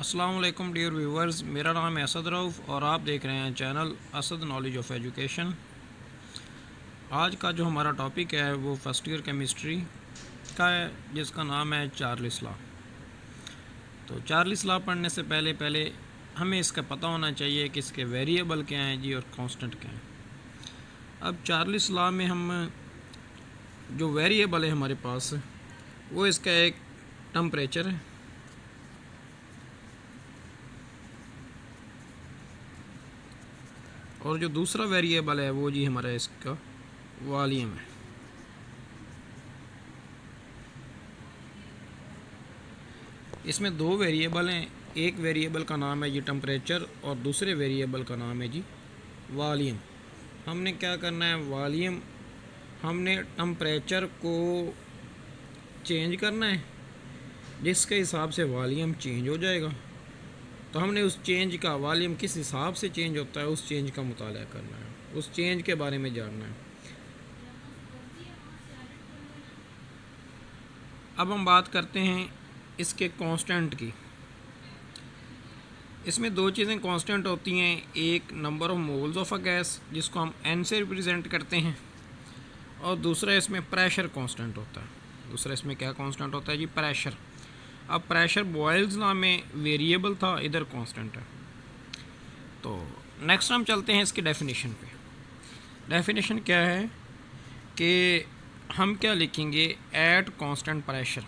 अस्सलाम वालेकुम dear viewers, मेरा नाम है असद रऊफ़ और आप देख रहे हैं channel Asad knowledge of education. आज का जो हमारा टॉपिक है वो फ़र्स्ट ईयर केमिस्ट्री का है, जिसका नाम है चार्ल्स लॉ। तो चार्ल्स लॉ पढ़ने से पहले पहले हमें इसका पता होना चाहिए कि इसके वेरिएबल क्या हैं जी और कांस्टेंट क्या हैं। अब चार्ल्स लॉ में हम जो वेरिएबल है हमारे पास वो इसका एक टेम्परेचर है, और जो दूसरा वेरिएबल है वो जी हमारा इसका वॉल्यूम है। इसमें दो वेरिएबल हैं, एक वेरिएबल का नाम है जी टेम्परेचर और दूसरे वेरिएबल का नाम है जी वॉल्यूम। हमने क्या करना है, वॉल्यूम हमने टेम्परेचर को चेंज करना है, जिसके हिसाब से वॉल्यूम चेंज हो जाएगा। तो हमने उस चेंज का वॉल्यूम किस हिसाब से चेंज होता है उस चेंज का मुताला करना है, उस चेंज के बारे में जानना है। अब हम बात करते हैं इसके कांस्टेंट की। इसमें दो चीज़ें कांस्टेंट होती हैं, एक number of moles of a gas जिसको हम n से रिप्रेजेंट करते हैं, और दूसरा इसमें प्रेशर कांस्टेंट होता है। दूसरा इसमें क्या कांस्टेंट होता है जी, प्रेशर। अब प्रेशर बॉयल्स लॉ में वेरिएबल था, इधर कांस्टेंट है। तो नेक्स्ट हम चलते हैं इसकी डेफिनेशन पे। डेफिनेशन क्या है कि हम क्या लिखेंगे, एट कांस्टेंट प्रेशर।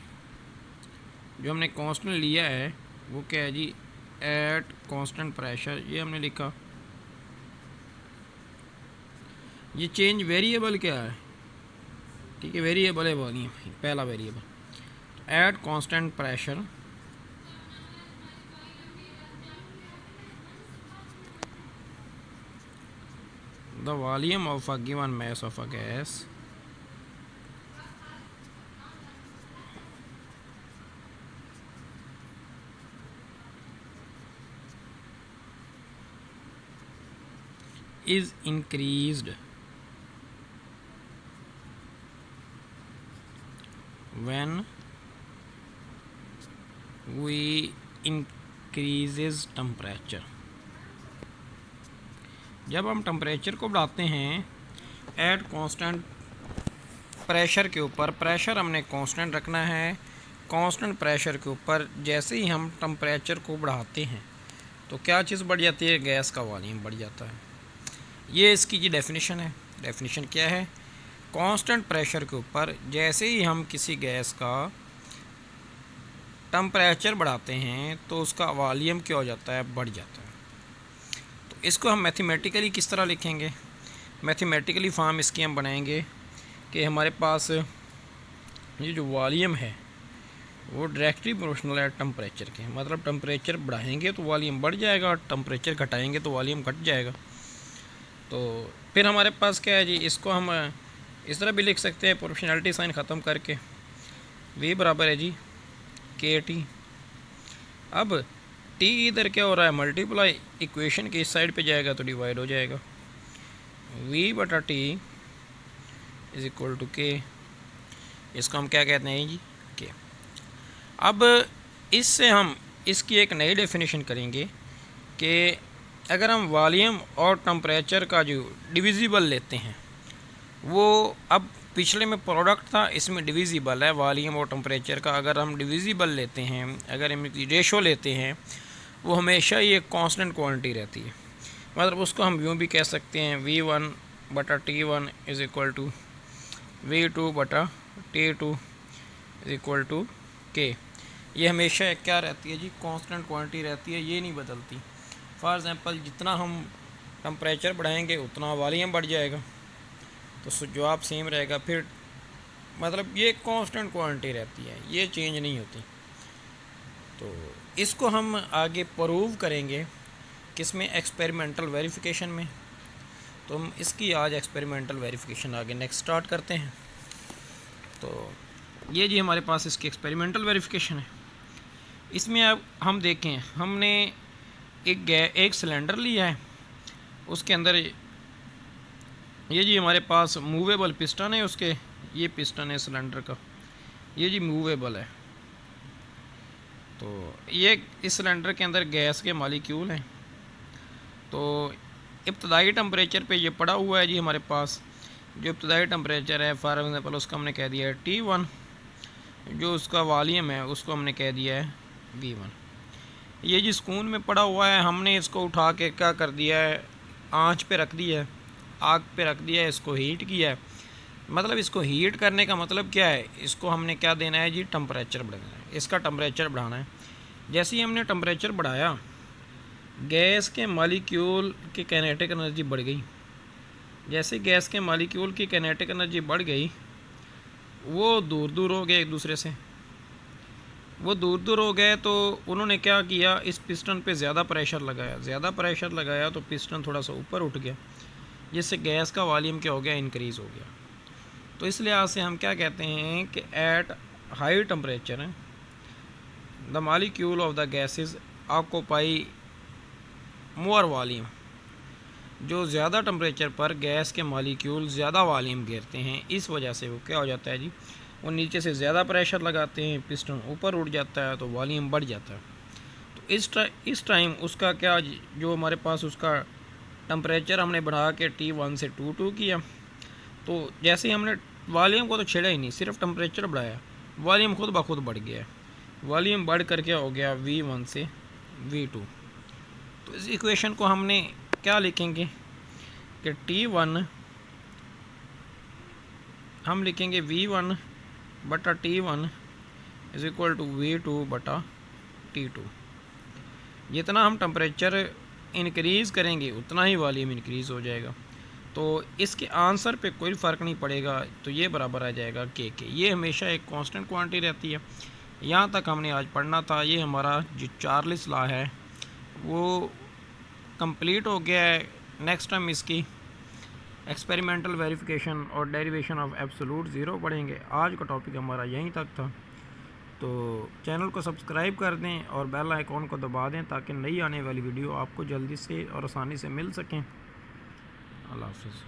जो हमने कांस्टेंट लिया है वो क्या है जी, एट कांस्टेंट प्रेशर, ये हमने लिखा। ये चेंज वेरिएबल क्या है, ठीक है, वेरिएबल है वॉल्यूम, पहला variable. At constant pressure the volume of a given mass of a gas is increased when we increases temperature। जब हम टेम्परेचर को बढ़ाते हैं एट कांस्टेंट प्रेशर के ऊपर, प्रेशर हमने कांस्टेंट रखना है, कांस्टेंट प्रेशर के ऊपर जैसे ही हम टेम्परेचर को बढ़ाते हैं तो क्या चीज़ बढ़ जाती है, गैस का वॉल्यूम बढ़ जाता है। ये इसकी जी डेफिनेशन है। डेफिनेशन क्या है, कांस्टेंट प्रेशर के ऊपर जैसे ही हम किसी गैस का टेम्परेचर बढ़ाते हैं तो उसका वॉल्यूम क्या हो जाता है, बढ़ जाता है। तो इसको हम मैथमेटिकली किस तरह लिखेंगे, मैथमेटिकली फॉर्म इसकी हम बनाएंगे कि हमारे पास ये जो वॉल्यूम है वो डायरेक्टली प्रोपोर्शनल है टेम्परेचर के। मतलब टेम्परेचर बढ़ाएंगे तो वॉल्यूम बढ़ जाएगा, और टेम्परेचर घटाएंगे तो वॉल्यूम घट जाएगा। तो फिर हमारे पास क्या है जी, इसको हम इस तरह भी लिख सकते हैं प्रोपोर्शनैलिटी साइन ख़त्म करके, v बराबर है जी के टी। अब टी इधर क्या हो रहा है, मल्टीप्लाई, इक्वेशन के इस साइड पे जाएगा तो डिवाइड हो जाएगा। v बटा टी इज इक्वल टू के, इसको हम क्या कहते हैं जी, के। अब इससे हम इसकी एक नई डेफिनेशन करेंगे कि अगर हम वॉल्यूम और टेम्परेचर का जो डिविजिबल लेते हैं वो, अब पिछले में प्रोडक्ट था, इसमें डिविजिबल है वॉल्यूम और टेम्परेचर का। अगर हम डिविजिबल लेते हैं, अगर हम रेशो लेते हैं, वो हमेशा ही एक कांस्टेंट क्वांटिटी रहती है। मतलब उसको हम यूँ भी कह सकते हैं, v1 बटा t1 is equal to v2 बटा t2 इज़ इक्वल टू के। ये हमेशा क्या रहती है जी, कांस्टेंट क्वांटिटी रहती है, ये नहीं बदलती। फॉर एग्ज़ाम्पल जितना हम टेम्परेचर बढ़ाएंगे उतना वॉल्यूम बढ़ जाएगा, तो जवाब सेम रहेगा। फिर मतलब ये कांस्टेंट क्वांटिटी रहती है, ये चेंज नहीं होती। तो इसको हम आगे प्रूव करेंगे किसमें, एक्सपेरिमेंटल वेरिफिकेशन में। तो हम इसकी आज एक्सपेरिमेंटल वेरिफिकेशन आगे नेक्स्ट स्टार्ट करते हैं। तो ये जी हमारे पास इसकी एक्सपेरिमेंटल वेरिफिकेशन है। इसमें अब हम देखें, हमने एक सिलेंडर लिया है, उसके अंदर ये जी हमारे पास मूवेबल पिस्टन है, उसके ये पिस्टन है सिलेंडर का, ये जी मूवेबल है। तो ये इस सिलेंडर के अंदर गैस के मॉलिक्यूल हैं। तो इब्तदाई टेम्परेचर पे ये पड़ा हुआ है जी हमारे पास। जो इब्तदाई टेम्परेचर है फॉर एग्जांपल उसका हमने कह दिया है T1। जो उसका वॉल्यूम है उसको हमने कह दिया है V1। ये जी स्पून में पड़ा हुआ है, हमने इसको उठा के क्या कर दिया है, आंच पे रख दिया है, आग पे रख दिया है, इसको हीट किया है। मतलब इसको हीट करने का मतलब क्या है, इसको हमने क्या देना है जी, टेम्परेचर बढ़ाना है, इसका टेम्परेचर बढ़ाना है। जैसे ही हमने टेम्परेचर बढ़ाया, गैस के मॉलिक्यूल की काइनेटिक एनर्जी बढ़ गई। जैसे गैस के मॉलिक्यूल की काइनेटिक एनर्जी बढ़ गई, वो दूर दूर हो गए एक दूसरे से। वो दूर दूर हो गए तो उन्होंने क्या किया, इस पिस्टन पे ज़्यादा प्रेशर लगाया। ज़्यादा प्रेशर लगाया तो पिस्टन थोड़ा सा ऊपर उठ गया, जिससे गैस का वॉल्यूम क्या हो गया, इंक्रीज़ हो गया। तो इस लिहाज से हम क्या कहते हैं कि at high temperature the molecule of the gases occupy more volume. जो ज़्यादा टेम्परेचर पर गैस के मॉलिक्यूल ज़्यादा वॉल्यूम घेरते हैं, इस वजह से वो क्या हो जाता है जी, वो नीचे से ज़्यादा प्रेशर लगाते हैं, पिस्टन ऊपर उठ जाता है तो वॉल्यूम बढ़ जाता है। तो इस टाइम उसका क्या, जो हमारे पास उसका टेम्परेचर हमने बढ़ा के T1 से T2 किया, तो जैसे ही हमने वॉल्यूम को तो छेड़ा ही नहीं, सिर्फ टेम्परेचर बढ़ाया, वॉल्यूम खुद ब खुद बढ़ गया। वॉल्यूम बढ़ कर क्या हो गया, V1 से V2। तो इस इक्वेशन को हमने क्या लिखेंगे कि T1 हम लिखेंगे V1 बटा T1 is equal to V2 बटा T2। जितना हम टेम्परेचर इंक्रीज़ करेंगे उतना ही वॉल्यूम इंक्रीज़ हो जाएगा। तो इसके आंसर पे कोई फ़र्क नहीं पड़ेगा, तो ये बराबर आ जाएगा के। ये हमेशा एक कांस्टेंट क्वांटिटी रहती है। यहाँ तक हमने आज पढ़ना था। ये हमारा जो चार्ल्स लॉ है वो कंप्लीट हो गया है। नेक्स्ट टाइम इसकी एक्सपेरिमेंटल वेरिफिकेशन और डेरिवेशन ऑफ एब्सोलूट ज़ीरो पढ़ेंगे। आज का टॉपिक हमारा यहीं तक था। तो चैनल को सब्सक्राइब कर दें और बेल आइकॉन को दबा दें ताकि नई आने वाली वीडियो आपको जल्दी से और आसानी से मिल सकें। अल्लाह हाफ़िज़।